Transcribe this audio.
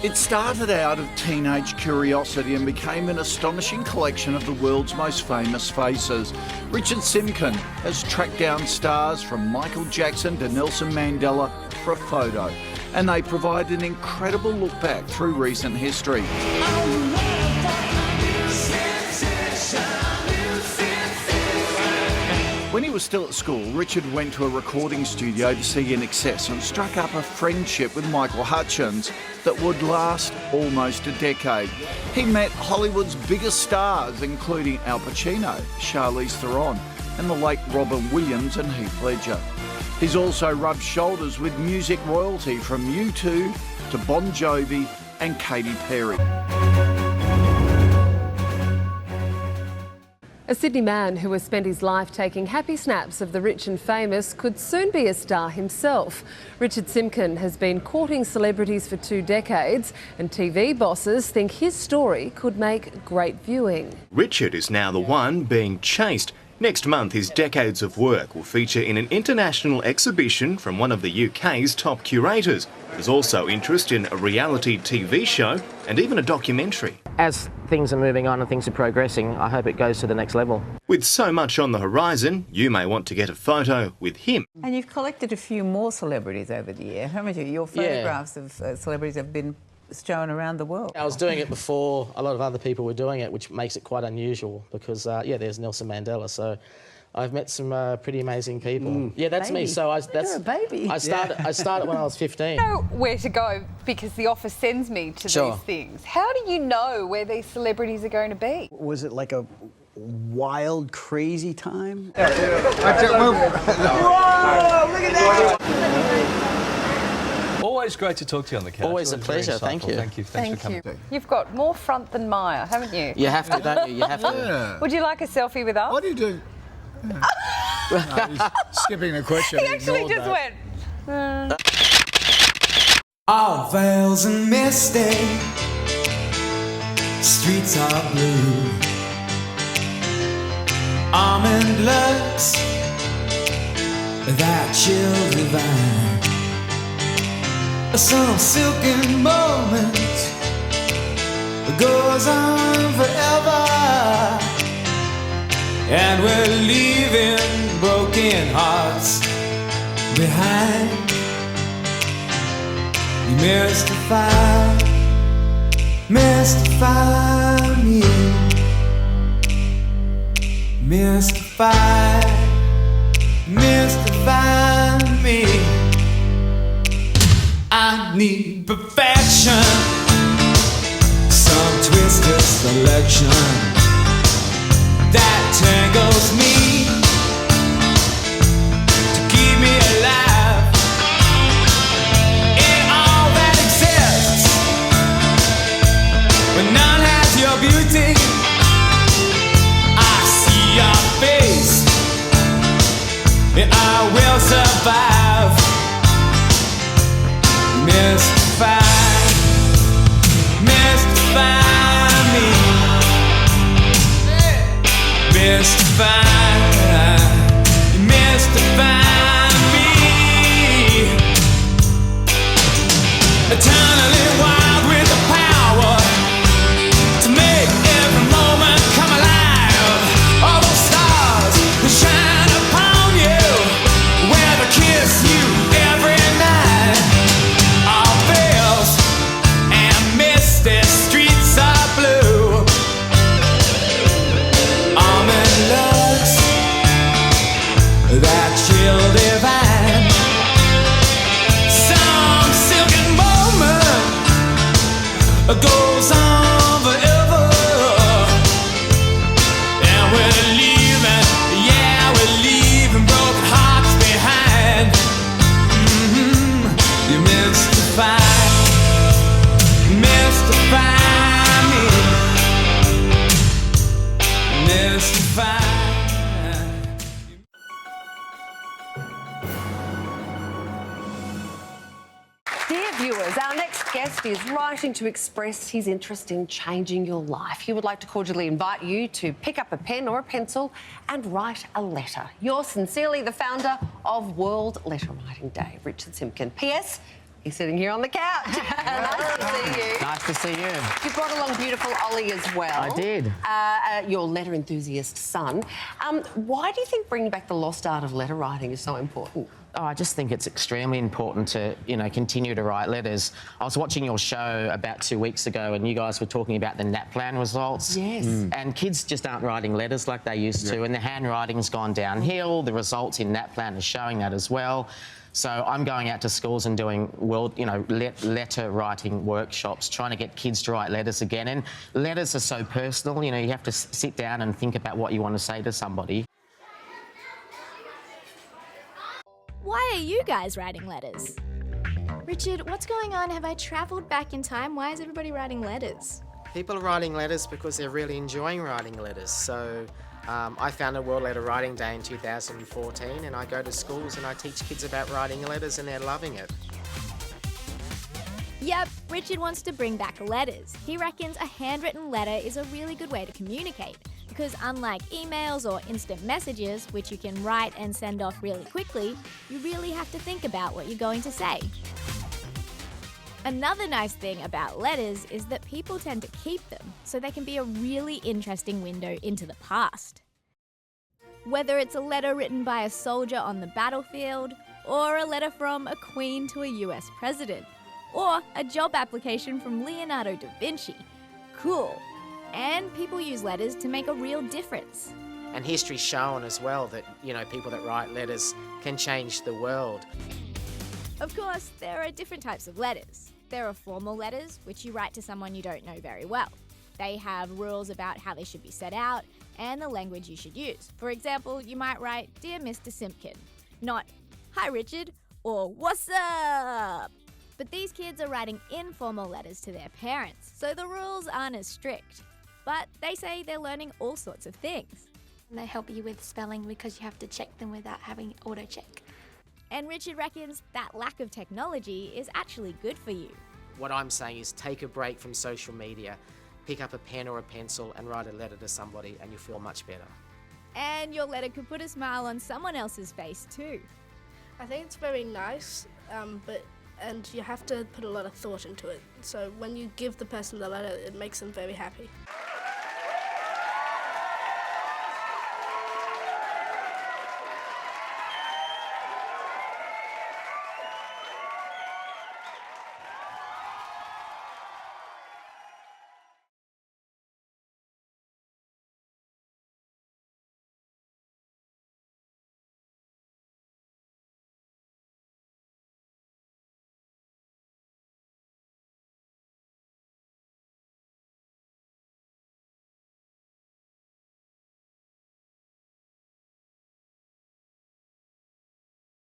It started out of teenage curiosity and became an astonishing collection of the world's most famous faces. Richard Simpkin has tracked down stars from Michael Jackson to Nelson Mandela for a photo, and they provide an incredible look back through recent history. When he was still at school, Richard went to a recording studio to see In Excess and struck up a friendship with Michael Hutchence that would last almost a decade. He met Hollywood's biggest stars, including Al Pacino, Charlize Theron, and the late Robin Williams and Heath Ledger. He's also rubbed shoulders with music royalty from U2 to Bon Jovi and Katy Perry. A Sydney man who has spent his life taking happy snaps of the rich and famous could soon be a star himself. Richard Simpkin has been courting celebrities for 2 decades, and TV bosses think his story could make great viewing. Richard is now the one being chased. Next month, his decades of work will feature in an international exhibition from one of the UK's top curators. There's also interest in a reality TV show and even a documentary. As things are moving on and things are progressing, I hope it goes to the next level. With so much on the horizon, you may want to get a photo with him. And you've collected a few more celebrities over the year, haven't you? Your photographs of celebrities have been shown around the world. I was doing it before a lot of other people were doing it, which makes it quite unusual because, there's Nelson Mandela. So I've met some pretty amazing people. Yeah, that's me. So You're a baby. I started when I was 15. I know where to go because the office sends me to these things. How do you know where these celebrities are going to be? Was it like a wild, crazy time? Whoa, look at that! Always great to talk to you on the couch. Always a pleasure. Thank you. Thank you. Thanks for coming. You've got more front than Maya, haven't you? You have to, don't you? You have to. Yeah. Would you like a selfie with us? What do you do? Yeah. No, he's skipping the question. He actually just that. went. All veils and misty, streets are blue. Almond looks, that chill divine. Some silken moment goes on forever, and we're leaving broken hearts behind. You mystify me, mystify me. I need perfection, some twisted selection that tangles me to keep me alive in all that exists, but none has your beauty. I see your face and I will survive. Mystify me, mystify me. Eternally wild with the power to make every moment come alive. All those stars that shine upon you, where they kiss you every night. All veils and misty streets are blue. Almond looks, that chill divine. Some silken moment goes on forever, and we're leaving broken hearts behind. You mystify me, mystify. Dear viewers, our next guest is writing to express his interest in changing your life. He would like to cordially invite you to pick up a pen or a pencil and write a letter. Yours sincerely, the founder of World Letter Writing Day, Richard Simpkin. P.S. He's sitting here on the couch. Nice to see you. Nice to see you. You brought along beautiful Ollie as well. I did. Your letter enthusiast son. Why do you think bringing back the lost art of letter writing is so important? Oh, I just think it's extremely important to, continue to write letters. I was watching your show about 2 weeks ago and you guys were talking about the NAPLAN results. Yes. And kids just aren't writing letters like they used to, and the handwriting's gone downhill. The results in NAPLAN are showing that as well. So I'm going out to schools and doing letter writing workshops, trying to get kids to write letters again. And letters are so personal, you have to sit down and think about what you want to say to somebody. Why are you guys writing letters? Richard, what's going on? Have I travelled back in time? Why is everybody writing letters? People are writing letters because they're really enjoying writing letters. So I founded World Letter Writing Day in 2014, and I go to schools and I teach kids about writing letters, and they're loving it. Yep, Richard wants to bring back letters. He reckons a handwritten letter is a really good way to communicate, because unlike emails or instant messages, which you can write and send off really quickly, you really have to think about what you're going to say. Another nice thing about letters is that people tend to keep them, so they can be a really interesting window into the past. Whether it's a letter written by a soldier on the battlefield, or a letter from a queen to a US president, or a job application from Leonardo da Vinci. Cool. And people use letters to make a real difference. And history's shown as well that, people that write letters can change the world. Of course, there are different types of letters. There are formal letters, which you write to someone you don't know very well. They have rules about how they should be set out and the language you should use. For example, you might write, "Dear Mr. Simpkin," not "Hi Richard" or "What's up?" But these kids are writing informal letters to their parents, so the rules aren't as strict. But they say they're learning all sorts of things. They help you with spelling because you have to check them without having auto-check. And Richard reckons that lack of technology is actually good for you. What I'm saying is take a break from social media, pick up a pen or a pencil and write a letter to somebody, and you'll feel much better. And your letter could put a smile on someone else's face too. I think it's very nice, and you have to put a lot of thought into it. So when you give the person the letter, it makes them very happy.